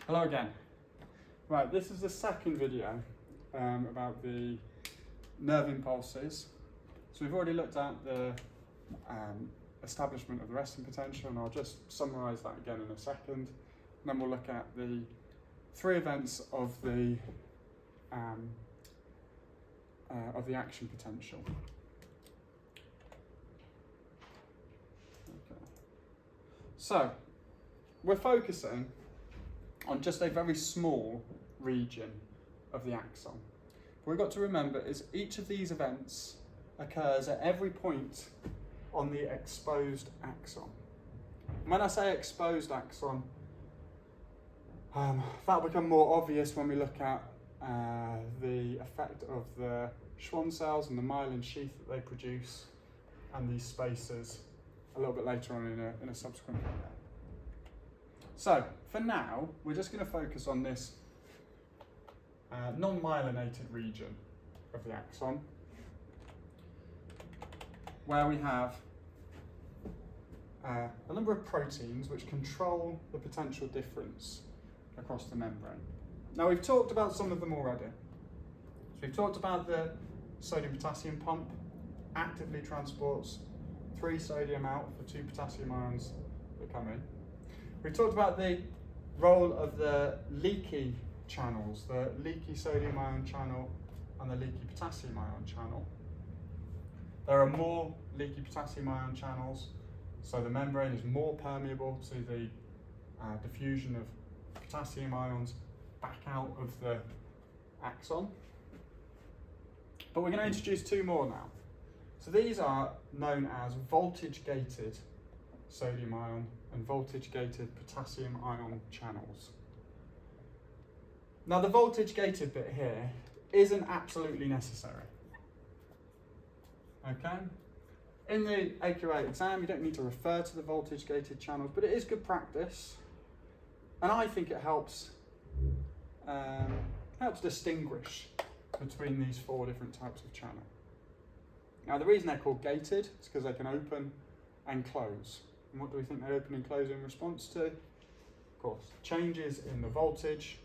Hello again. Right, this is the second video about the nerve impulses. So we've already looked at the establishment of the resting potential, and I'll just summarise that again in a second. And then we'll look at the three events of the action potential. Okay. So we're focusing on just a very small region of the axon. What we've got to remember is each of these events occurs at every point on the exposed axon. When I say exposed axon, that'll become more obvious when we look at the effect of the Schwann cells and the myelin sheath that they produce and these spaces a little bit later on in a subsequent video. So, for now, we're just going to focus on this non-myelinated region of the axon, where we have a number of proteins which control the potential difference across the membrane. Now, we've talked about some of them already. So we've talked about the sodium-potassium pump actively transports 3 sodium out for 2 potassium ions that come in. We talked about the role of the leaky channels, the leaky sodium ion channel and the leaky potassium ion channel. There are more leaky potassium ion channels, so the membrane is more permeable to the diffusion of potassium ions back out of the axon. But we're going to introduce 2 more now. So these are known as voltage-gated sodium ion and voltage-gated potassium ion channels. Now the voltage-gated bit here isn't absolutely necessary. Okay? In the AQA exam, you don't need to refer to the voltage-gated channels, but it is good practice, and I think it helps distinguish between these 4 different types of channel. Now the reason they're called gated is because they can open and close. And what do we think they open and close in response to? Of course, changes in the voltage,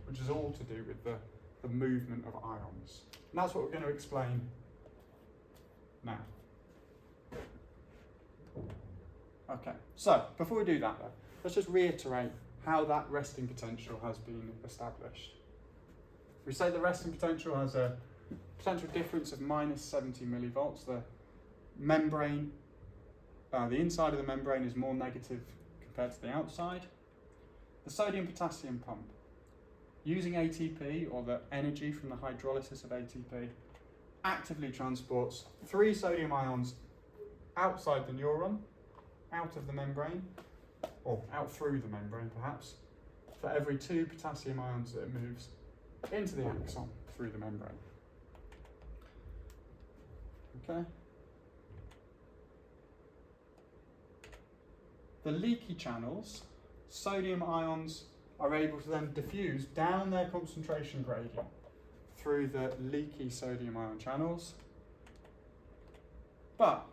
which is all to do with the movement of ions. And that's what we're going to explain now. Okay, so before we do that though, let's just reiterate how that resting potential has been established. We say the resting potential has a potential difference of minus 70 millivolts. The membrane, the inside of the membrane is more negative compared to the outside. The sodium-potassium pump, using ATP, or the energy from the hydrolysis of ATP, actively transports 3 sodium ions outside the neuron, out of the membrane, or out through the membrane perhaps, for every 2 potassium ions that it moves into the axon through the membrane. Okay. The leaky channels, sodium ions are able to then diffuse down their concentration gradient through the leaky sodium ion channels. But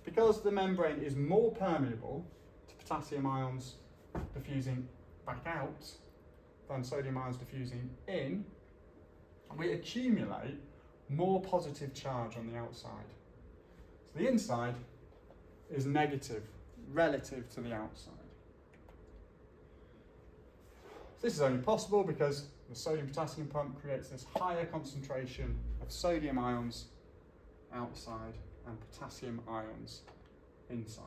because the membrane is more permeable to potassium ions diffusing back out than sodium ions diffusing in, we accumulate more positive charge on the outside. So the inside is negative relative to the outside. This is only possible because the sodium-potassium pump creates this higher concentration of sodium ions outside and potassium ions inside.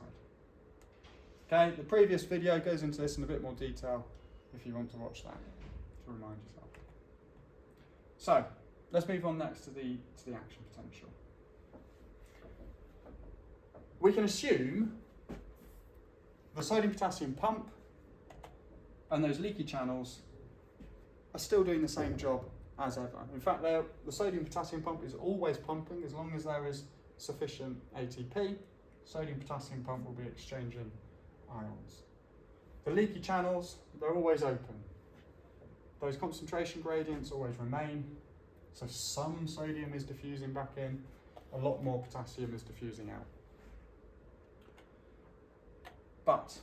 Okay, the previous video goes into this in a bit more detail if you want to watch that to remind yourself. So, let's move on next to the action potential. We can assume the sodium-potassium pump and those leaky channels are still doing the same job as ever. In fact, the sodium-potassium pump is always pumping as long as there is sufficient ATP. Sodium-potassium pump will be exchanging ions. The leaky channels, they're always open. Those concentration gradients always remain, so some sodium is diffusing back in, a lot more potassium is diffusing out. But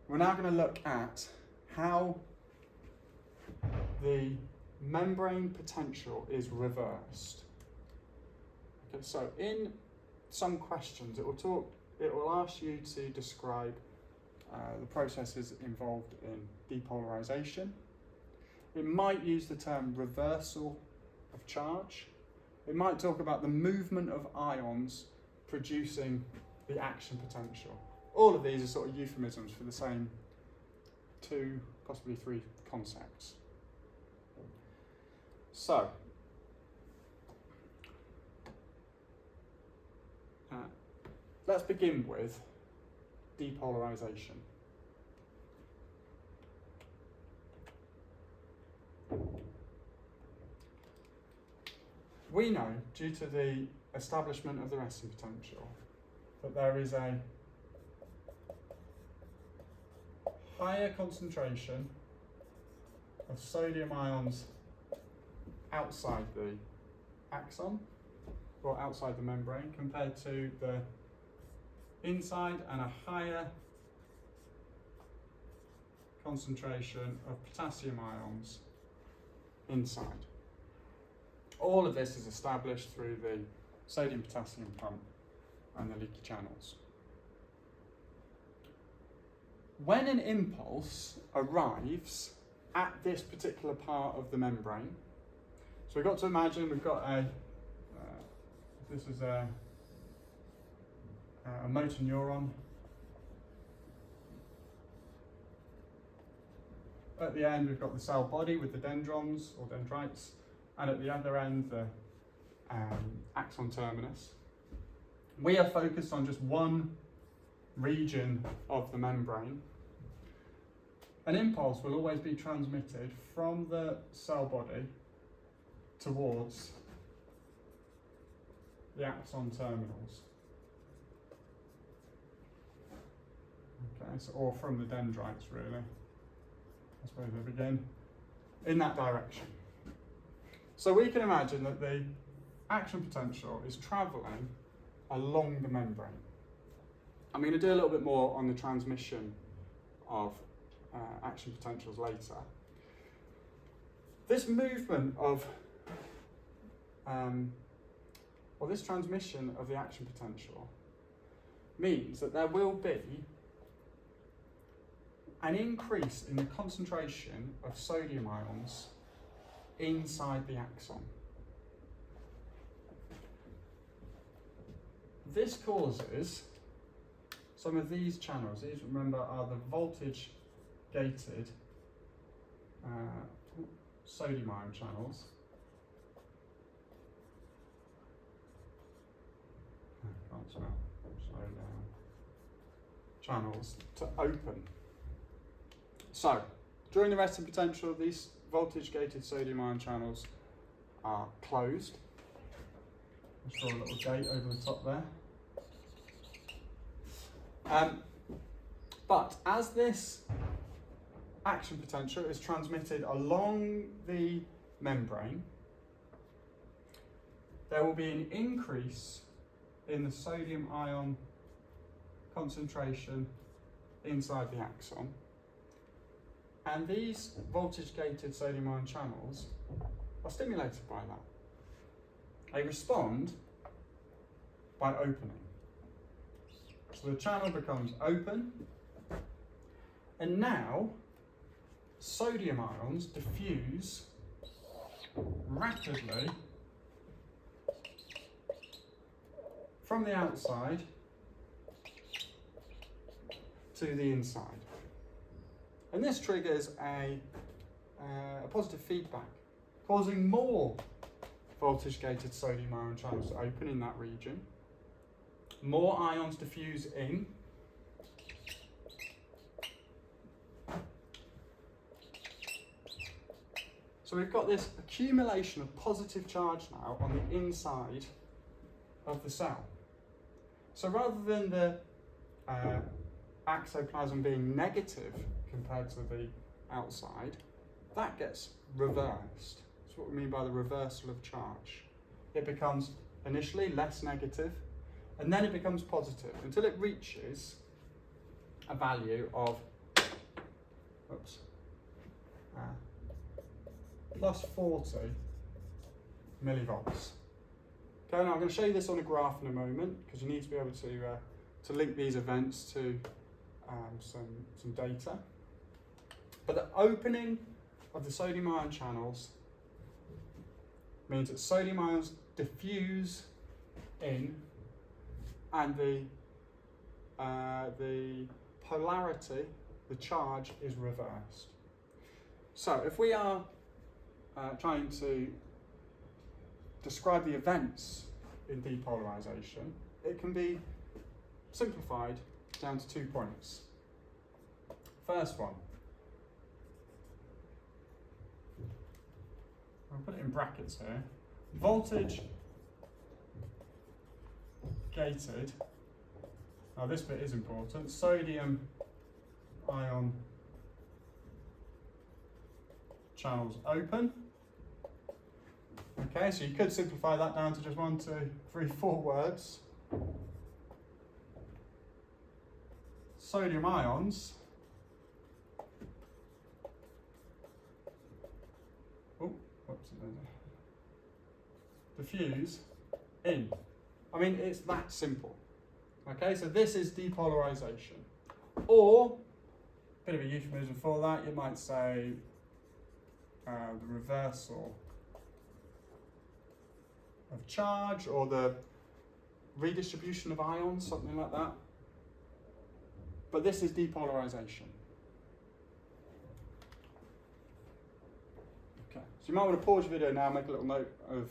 we're now going to look at how the membrane potential is reversed. Okay, so in some questions, it will ask you to describe the processes involved in depolarization. It might use the term reversal of charge. It might talk about the movement of ions producing the action potential. All of these are sort of euphemisms for the same 2, possibly 3 concepts. So, let's begin with depolarization. We know, due to the establishment of the resting potential, that there is a higher concentration of sodium ions outside the axon, or outside the membrane, compared to the inside, and a higher concentration of potassium ions inside. All of this is established through the sodium-potassium pump and the leaky channels. When an impulse arrives at this particular part of the membrane, so we've got to imagine we've got this is a motor neuron. At the end, we've got the cell body with the dendrons or dendrites, and at the other end, the axon terminus. We are focused on just one region of the membrane. An impulse will always be transmitted from the cell body towards the axon terminals. Okay, so, or from the dendrites, really. I suppose they begin in that direction. So we can imagine that the action potential is travelling along the membrane. I'm going to do a little bit more on the transmission of action potentials later. This movement of, or this transmission of the action potential means that there will be an increase in the concentration of sodium ions inside the axon. This causes some of these channels. These, remember, are the voltage gated sodium ion channels. Can't smell. Slow down. Channels to open. So, during the resting potential, these voltage gated sodium ion channels are closed. Let's draw a little gate over the top there. But as this action potential is transmitted along the membrane, there will be an increase in the sodium ion concentration inside the axon. And these voltage-gated sodium ion channels are stimulated by that. They respond by opening. So the channel becomes open, and now sodium ions diffuse rapidly from the outside to the inside. And this triggers a positive feedback, causing more voltage-gated sodium ion channels to open in that region. More ions diffuse in. So we've got this accumulation of positive charge now on the inside of the cell. So rather than the axoplasm being negative compared to the outside, that gets reversed. That's what we mean by the reversal of charge. It becomes initially less negative, and then it becomes positive until it reaches a value of plus 40 millivolts. Okay, now I'm going to show you this on a graph in a moment because you need to be able to link these events to some data. But the opening of the sodium ion channels means that sodium ions diffuse in, and the polarity, the charge, is reversed. So if we are trying to describe the events in depolarization, it can be simplified down to 2 points. First one, I'll put it in brackets here, voltage gated, now this bit is important, sodium ion channels open. Okay, so you could simplify that down to just 1, 2, 3, 4 words. Sodium ions diffuse in. I mean, it's that simple. Okay, so this is depolarization. Or, a bit of a euphemism for that, you might say the reversal of charge, or the redistribution of ions, something like that. But this is depolarization. Okay, so you might want to pause your video now and make a little note of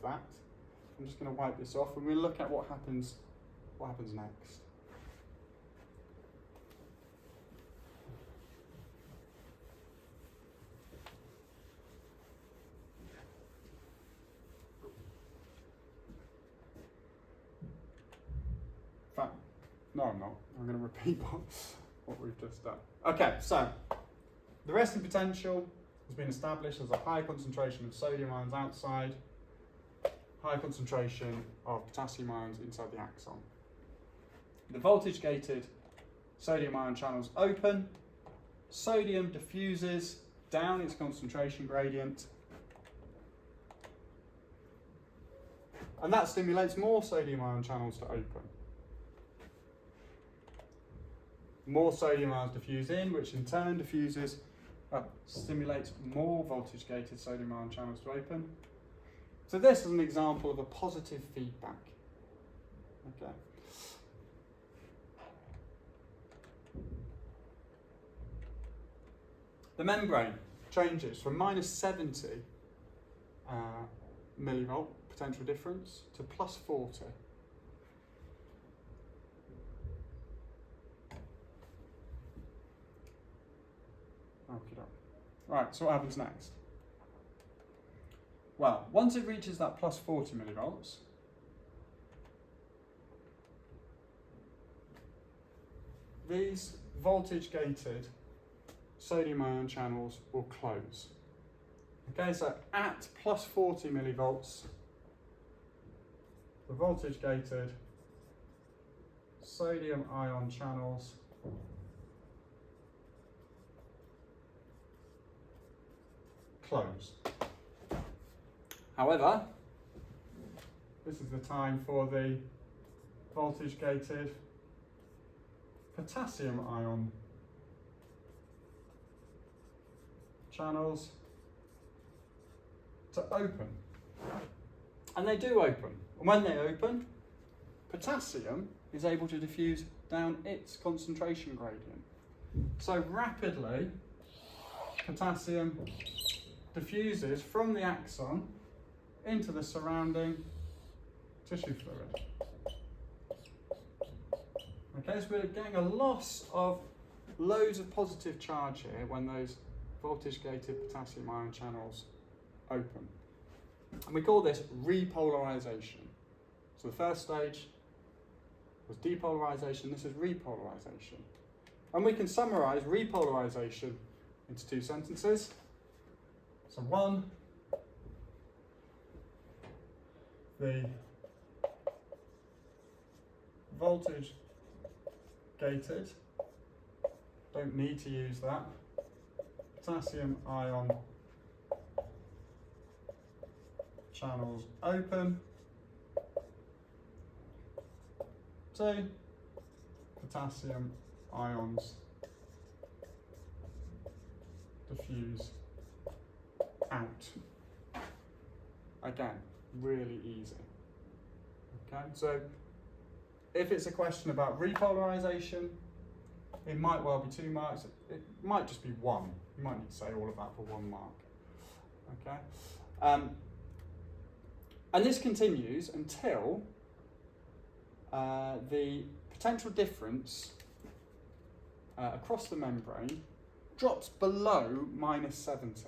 that. I'm just going to wipe this off and we'll look at what happens next. In fact, no, I'm not. I'm going to repeat what we've just done. Okay, so the resting potential has been established as a high concentration of sodium ions outside, high concentration of potassium ions inside the axon. The voltage gated sodium ion channels open, sodium diffuses down its concentration gradient, and that stimulates more sodium ion channels to open. More sodium ions diffuse in, which in turn stimulates more voltage gated sodium ion channels to open. So this is an example of a positive feedback. Okay. The membrane changes from minus 70 millivolt potential difference to plus 40. Okay. Right, so what happens next? Well, once it reaches that plus 40 millivolts, these voltage-gated sodium ion channels will close. Okay, so at plus 40 millivolts, the voltage-gated sodium ion channels close. However, this is the time for the voltage-gated potassium ion channels to open. And they do open. And when they open, potassium is able to diffuse down its concentration gradient. So rapidly, potassium diffuses from the axon into the surrounding tissue fluid. Okay, so we're getting a loss of loads of positive charge here when those voltage-gated potassium ion channels open. And we call this repolarization. So the first stage was depolarization, this is repolarization. And we can summarize repolarization into 2 sentences. So one, the voltage-gated Don't need to use that. Potassium ion channels open. 2 potassium ions diffuse out. Again, really easy. Okay, so if it's a question about repolarization, it might well be 2 marks. It might just be 1. You might need to say all of that for 1 mark. Okay, and this continues until the potential difference across the membrane drops below -70.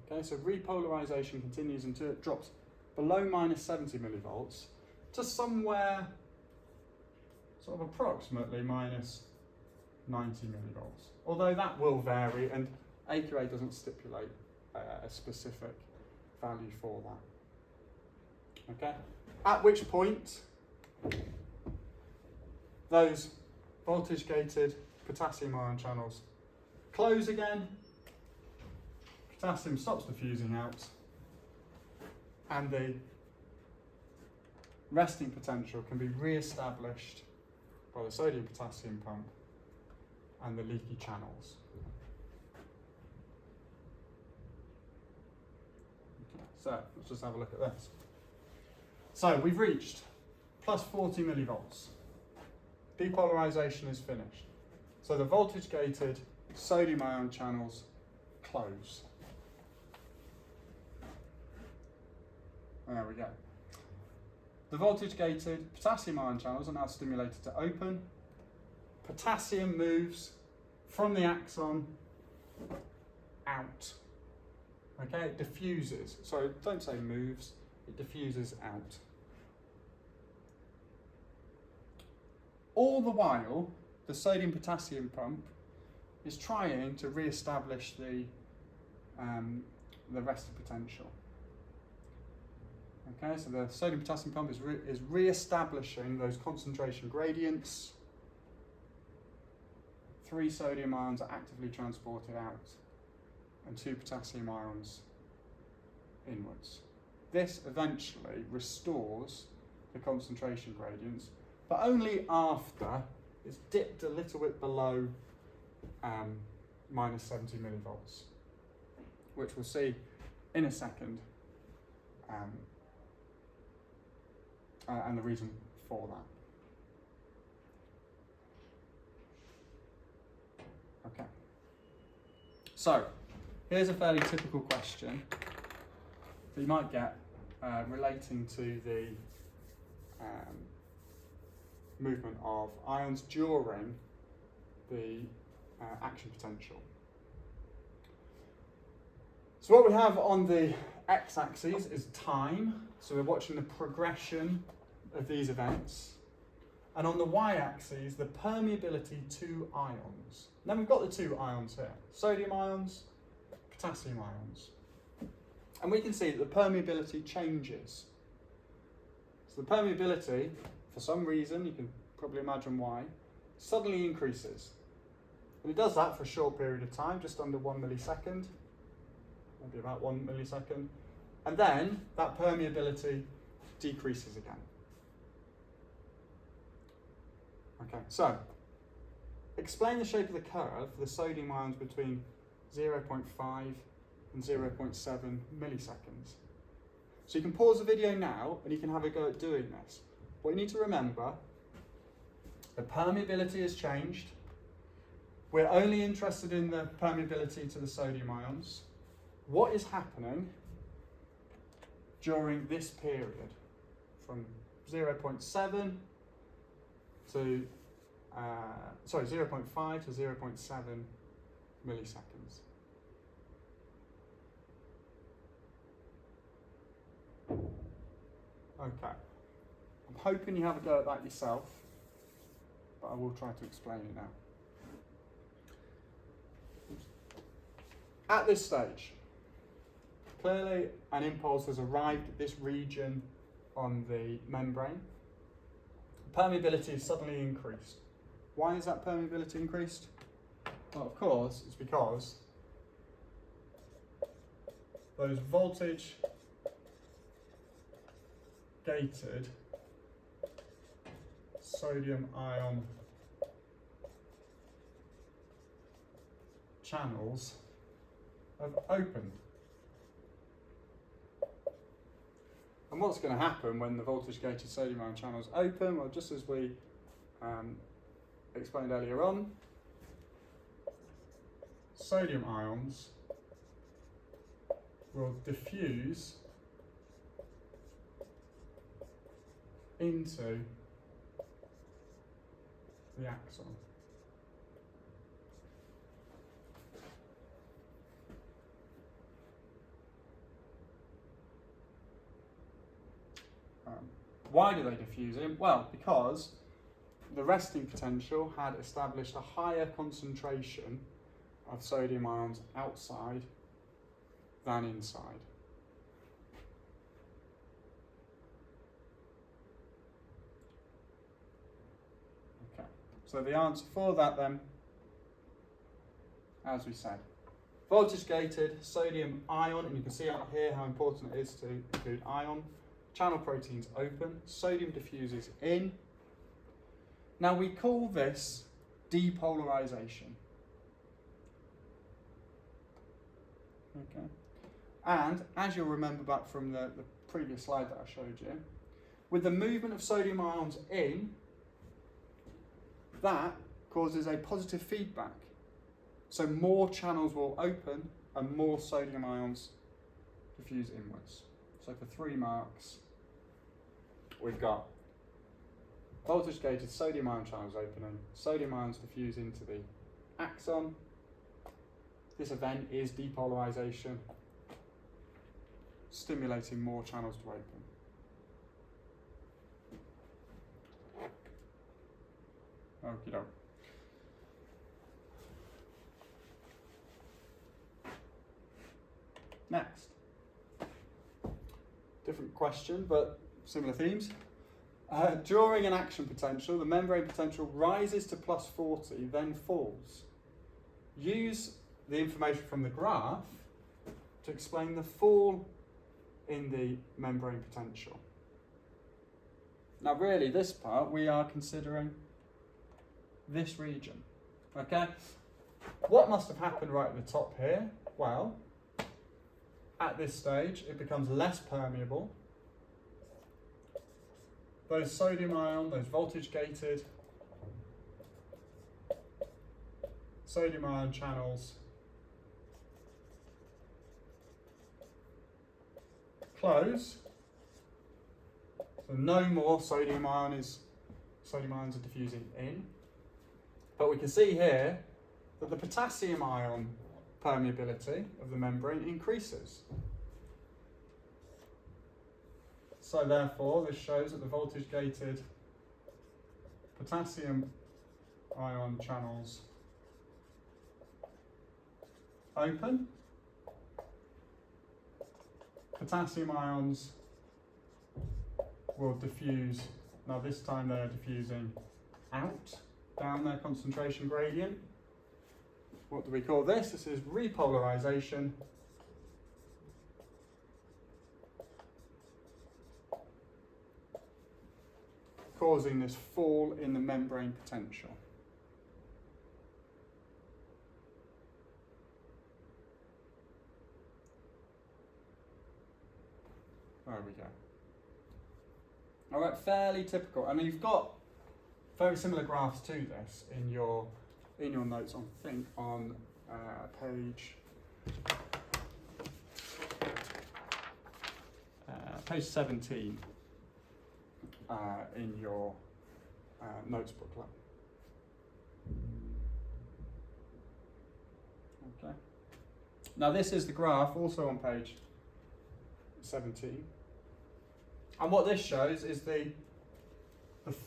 Okay, so repolarization continues until it drops below -70 millivolts to somewhere sort of approximately -90 millivolts. Although that will vary, and AQA doesn't stipulate a specific value for that. Okay, at which point those voltage gated potassium ion channels close again, potassium stops diffusing out, and the resting potential can be re-established by the sodium potassium pump and the leaky channels. Okay, so let's just have a look at this. So we've reached plus 40 millivolts. Depolarization is finished. So the voltage gated sodium ion channels close. There we go. The voltage gated potassium ion channels are now stimulated to open. Potassium moves from the axon out. Okay, it diffuses. So don't say moves, it diffuses out. All the while, the sodium potassium pump is trying to re-establish the resting potential. Okay, so the sodium potassium pump is re-establishing those concentration gradients. 3 sodium ions are actively transported out and 2 potassium ions inwards. This eventually restores the concentration gradients, but only after it's dipped a little bit below -70 millivolts, which we'll see in a second, and the reason for that. Okay, so here's a fairly typical question that you might get relating to the movement of ions during the action potential. So what we have on the x-axis is time, so we're watching the progression of these events, and on the y-axis the permeability to ions. And then we've got the 2 ions here, sodium ions, potassium ions, and we can see that the permeability changes. So the permeability, for some reason, you can probably imagine why, suddenly increases. And it does that for a short period of time, just under 1 millisecond, maybe about 1 millisecond, and then that permeability decreases again. Okay, so explain the shape of the curve for the sodium ions between 0.5 and 0.7 milliseconds. So you can pause the video now and you can have a go at doing this. What you need to remember, the permeability has changed. We're only interested in the permeability to the sodium ions. What is happening during this period from 0.7 to 0.5 to 0.7 milliseconds. Okay, I'm hoping you have a go at that yourself, but I will try to explain it now. At this stage, clearly an impulse has arrived at this region on the membrane. Permeability is suddenly increased. Why is that permeability increased? Well, of course, it's because those voltage gated sodium ion channels have opened. And what's going to happen when the voltage gated sodium ion channels open? Well, just as we explained earlier on, sodium ions will diffuse into the axon. Why do they diffuse in? Well, because the resting potential had established a higher concentration of sodium ions outside than inside. Okay, so the answer for that then, as we said, voltage gated sodium ion, and you can see out here how important it is to include ion. Channel proteins open, sodium diffuses in. Now we call this depolarisation. Okay. And as you'll remember back from the previous slide that I showed you, with the movement of sodium ions in, that causes a positive feedback. So more channels will open and more sodium ions diffuse inwards. So for 3 marks, we've got voltage gated sodium ion channels opening, sodium ions diffuse into the axon. This event is depolarisation, stimulating more channels to open. Okie doke. Next. Different question, but similar themes. During an action potential, the membrane potential rises to plus 40, then falls. Use the information from the graph to explain the fall in the membrane potential. Now really, this part, we are considering this region, okay? What must have happened right at the top here? Well, at this stage, it becomes less permeable. Those sodium ion, those voltage gated sodium ion channels close. So no more sodium ions are diffusing in. But we can see here that the potassium ion permeability of the membrane increases. So therefore, this shows that the voltage gated potassium ion channels open. Potassium ions will diffuse. Now this time they're diffusing out, down their concentration gradient. What do we call this? This is repolarisation. Causing this fall in the membrane potential. There we go. All right, fairly typical. And you've got very similar graphs to this in your notes, I think, on page 17 in your notes booklet. Okay. Now this is the graph, also on page 17. And what this shows is the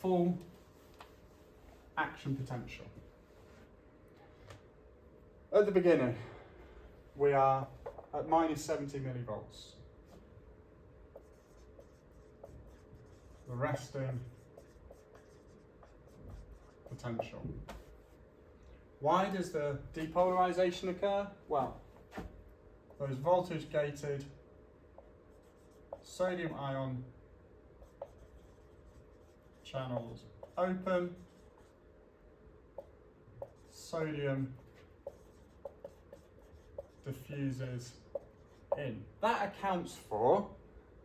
full action potential. At the beginning, we are at minus 70 millivolts. The resting potential. Why does the depolarisation occur? Well, those voltage-gated sodium ion channels open, sodium diffuses in. That accounts for,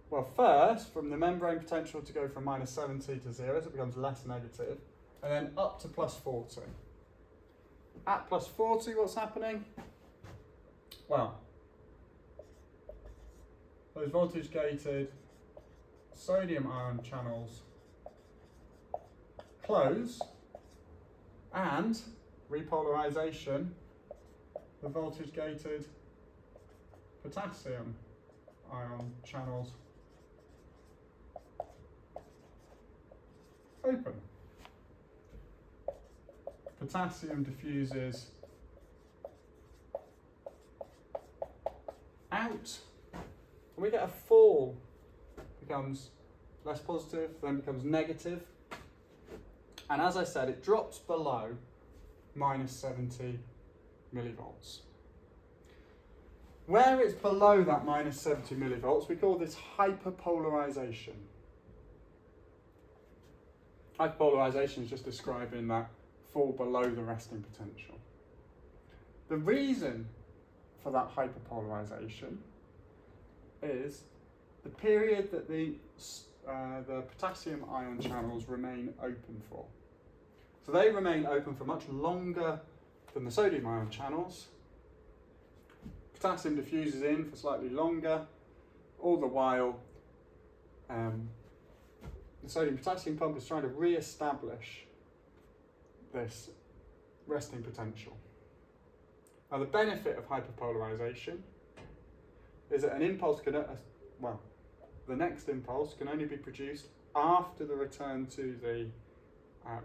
well, first, from the membrane potential to go from -70 to 0, so it becomes less negative, and then up to +40. At +40, what's happening? Well, those voltage-gated sodium ion channels close, and repolarisation, the voltage-gated potassium ion channels open. Potassium diffuses out, and we get a fall. Becomes less positive, then becomes negative, and as I said, it drops below -70 millivolts. Where it's below that -70 millivolts, we call this hyperpolarisation. Hyperpolarisation is just describing that fall below the resting potential. The reason for that hyperpolarisation is the period that the potassium ion channels remain open for. So they remain open for much longer than the sodium ion channels. Potassium diffuses in for slightly longer, all the while the sodium potassium pump is trying to re-establish this resting potential. Now the benefit of hyperpolarisation is that an impulse can, the next impulse can only be produced after the return to the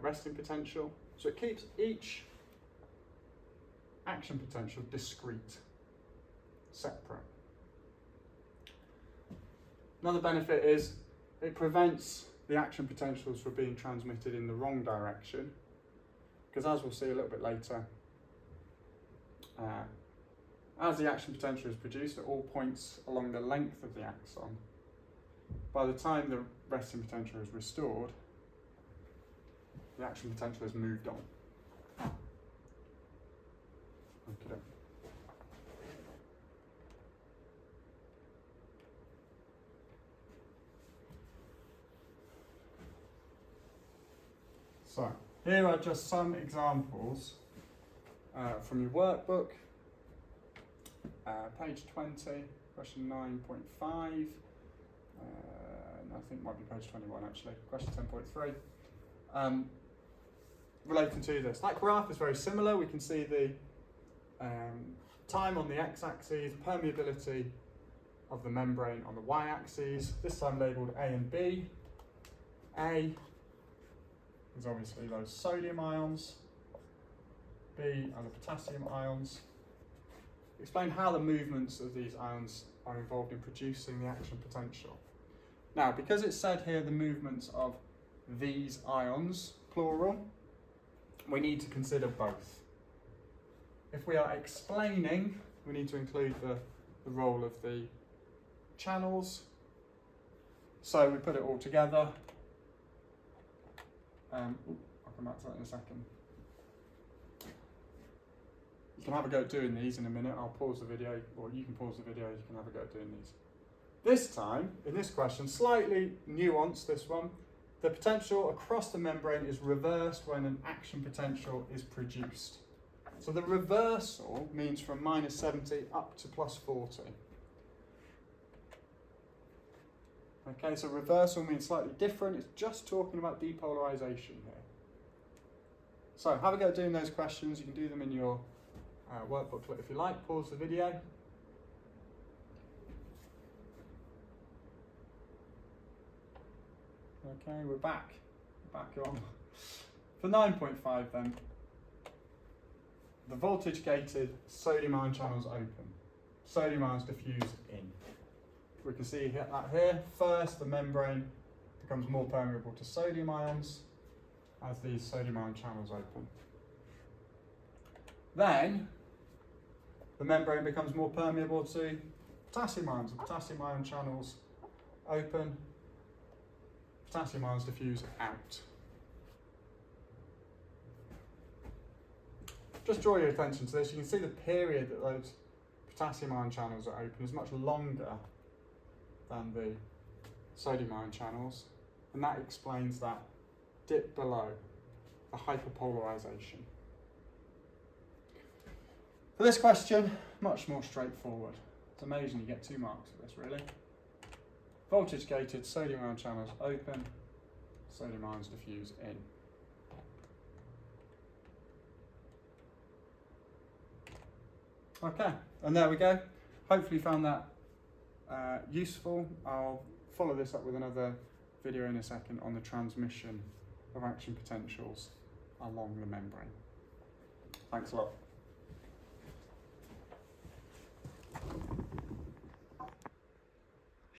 resting potential, so it keeps each action potential discrete, separate. Another benefit is it prevents the action potentials from being transmitted in the wrong direction, because as we'll see a little bit later, as the action potential is produced at all points along the length of the axon, by the time the resting potential is restored, the action potential has moved on. Okay. So, here are just some examples from your workbook. Page 20, question 9.5. I think it might be page 21 actually, question 10.3. Relating to this. That graph is very similar. We can see the time on the x-axis, permeability of the membrane on the y-axis, this time labelled A and B. A is obviously those sodium ions, B are the potassium ions. Explain how the movements of these ions are involved in producing the action potential. Now, because it said here the movements of these ions, plural, we need to consider both. If we are explaining, we need to include the role of the channels. So we put it all together. I'll come back to that in a second. You can have a go at doing these in a minute. I'll pause the video, or you can pause the video, you can have a go at doing these. This time, in this question, slightly nuanced this one, the potential across the membrane is reversed when an action potential is produced. So the reversal means from -70 up to +40. Okay, so reversal means slightly different. It's just talking about depolarisation here. So have a go at doing those questions. You can do them in your workbooklet if you like. Pause the video. Okay, we're back on. For 9.5 then, the voltage-gated sodium ion channels open. Sodium ions diffuse in. We can see that here. First, the membrane becomes more permeable to sodium ions, as these sodium ion channels open. Then the membrane becomes more permeable to potassium ions. The potassium ion channels open, potassium ions diffuse out. Just draw your attention to this. You can see the period that those potassium ion channels are open is much longer than the sodium ion channels, and that explains that dip below, the hyperpolarisation. For this question, much more straightforward. It's amazing you get 2 marks for this, really. Voltage gated sodium ion channels open, sodium ions diffuse in. Okay, and there we go. Hopefully you found that useful. I'll follow this up with another video in a second on the transmission of action potentials along the membrane. Thanks a lot.